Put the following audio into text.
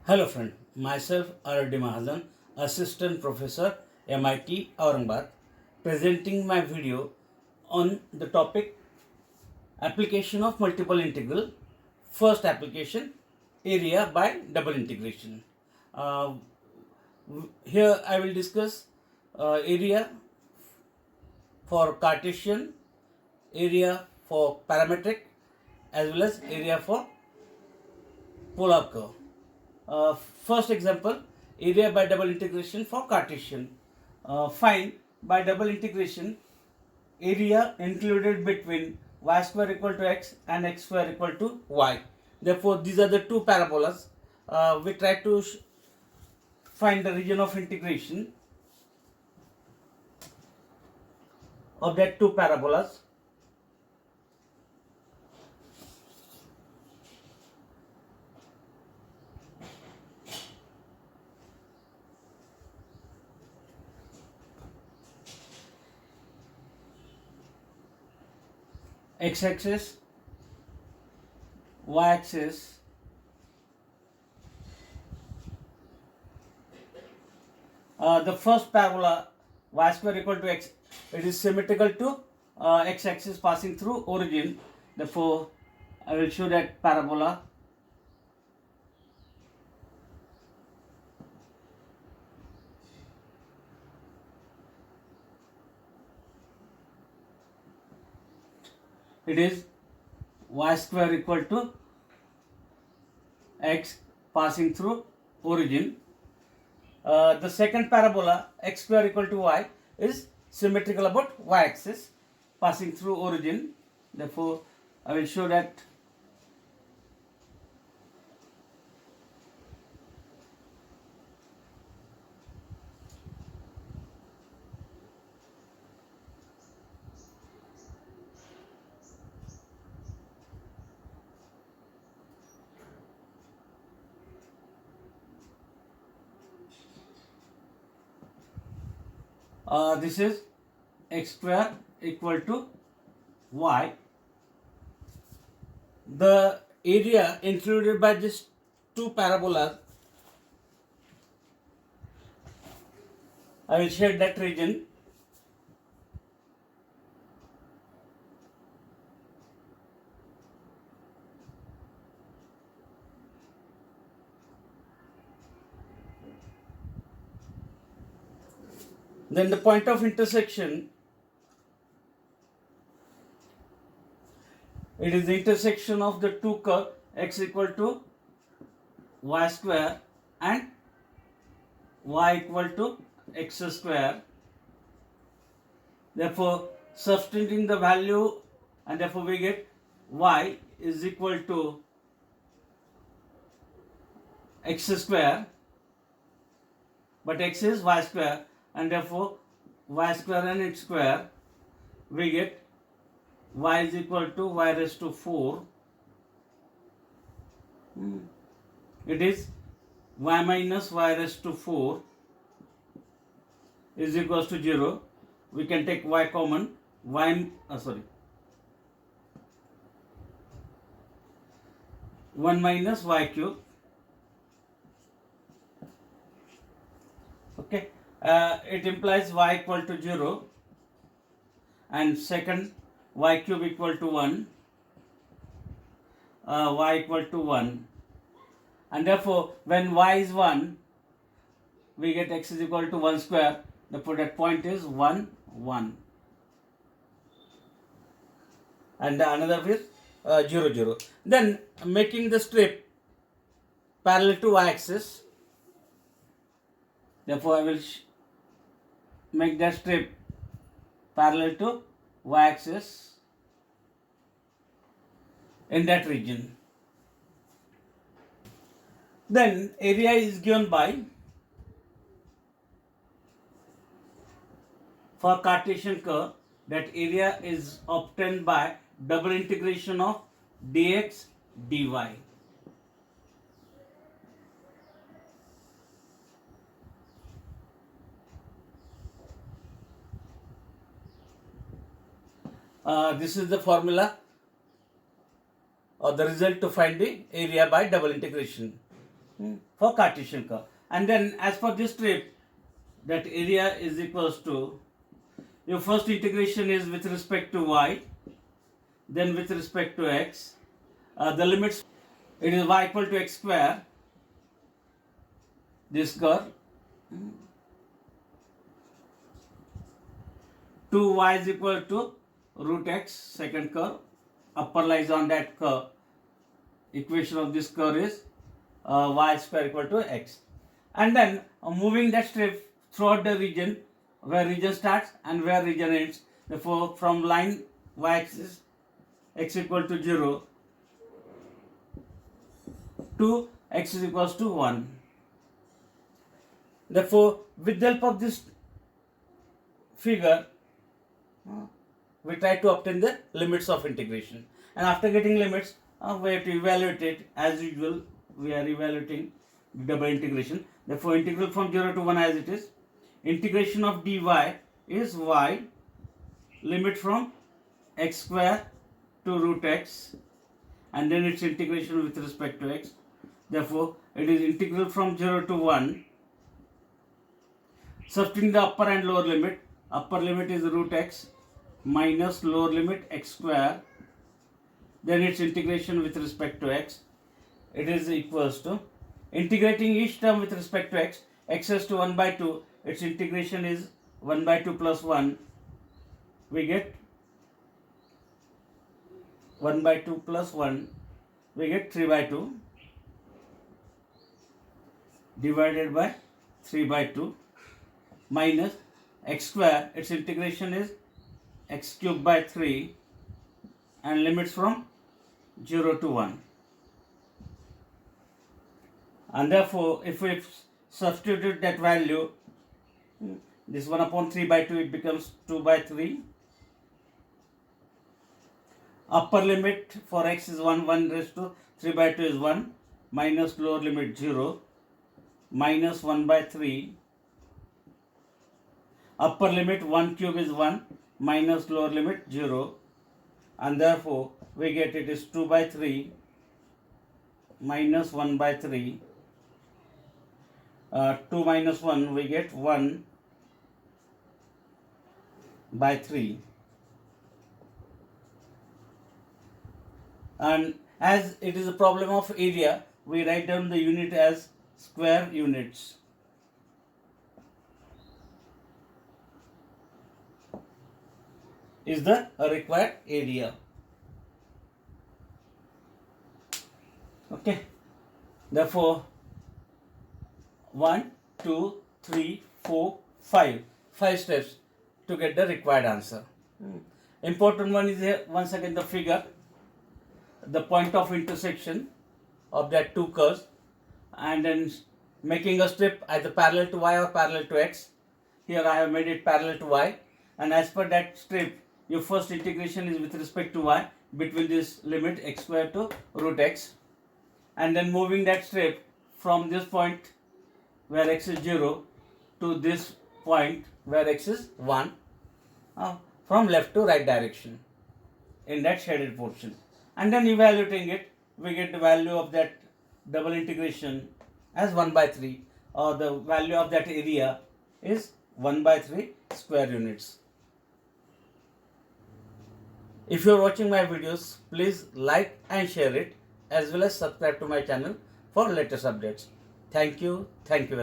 Hello friend, myself R.D. Mahajan, Assistant Professor, MIT Aurangabad, presenting my video on the topic application of multiple integral. First application, area by double integration. Uh, Here I will discuss area for Cartesian, area for parametric, as well as area for polar curve. First example, area by double integration for Cartesian. Find by double integration area included between y square equal to x and x square equal to y. Therefore, these are the two parabolas. We try to find the region of integration of that two parabolas. X-axis, y-axis, the first parabola y square equal to x, it is symmetrical to x-axis passing through origin. Therefore, I will show that parabola. It is y square equal to x passing through origin. The second parabola x square equal to y is symmetrical about y axis passing through origin. Therefore, I will show that this is x square equal to y. The area included by these two parabolas, I will shade that region. Then the point of intersection, it is the intersection of the two curves x equal to y square and y equal to x square. Therefore, substituting the value, and therefore we get y is equal to x square, but x is y square, and therefore y square and its square, we get y is equal to y raised to 4. It is y minus y raised to 4 is equals to 0. We can take y common, 1 minus y cube. Okay, it implies y equal to 0, and second y cube equal to 1, y equal to 1, and therefore when y is 1, we get x is equal to 1 square. Therefore that point is 1, 1, and another with 0, 0. Then making the strip parallel to y axis, therefore I will make that strip parallel to y axis in that region. Then area is given by, for Cartesian curve, that area is obtained by double integration of dx dy. This is the formula or the result to find the area by double integration. for Cartesian curve. And then as for this strip, that area is equals to, your first integration is with respect to y, then with respect to x. The limits, it is y equal to x square, this curve, to y is equal to root x, second curve. Upper lies on that curve. Equation of this curve is y square equal to x. And then moving that strip throughout the region, where region starts and where region ends. Therefore, from line y-axis x equal to 0 to x is equals to 1. Therefore, with the help of this figure, we try to obtain the limits of integration. And after getting limits, we have to evaluate it. As usual, we are evaluating the double integration. Therefore, integral from 0 to 1 as it is. Integration of dy is y, limit from x square to root x, and then its integration with respect to x. Therefore, it is integral from 0 to 1. Substituting the upper and lower limit. Upper limit is root x minus lower limit x square. Then its integration with respect to x. It is equals to, integrating each term with respect to x, x is to 1 by 2, its integration is 1 by 2 plus 1. We get 1 by 2 plus 1, we get 3 by 2 divided by 3 by 2 minus x square, its integration is x cubed by 3 and limits from 0 to 1. And therefore, if we substitute that value, this 1 upon 3 by 2, it becomes 2 by 3. Upper limit for x is 1, 1 raised to 3 by 2 is 1, minus lower limit 0, minus 1 by 3. Upper limit 1 cube is 1, minus lower limit 0, and therefore we get it is 2 by 3 minus 1 by 3. 2 minus 1, we get 1 by 3. And as it is a problem of area, we write down the unit as square units. Is the required area. Okay. Therefore, 1, 2, 3, 4, 5. 5 steps to get the required answer. Important one is here, once again the figure, the point of intersection of that two curves, and then making a strip either parallel to y or parallel to x. Here I have made it parallel to y, and as per that strip, your first integration is with respect to y between this limit x square to root x, and then moving that strip from this point where x is 0 to this point where x is 1, from left to right direction in that shaded portion, and then evaluating it, we get the value of that double integration as 1 by 3, or the value of that area is 1 by 3 square units. If you are watching my videos, please like and share it, as well as subscribe to my channel for latest updates. Thank you. Thank you very much.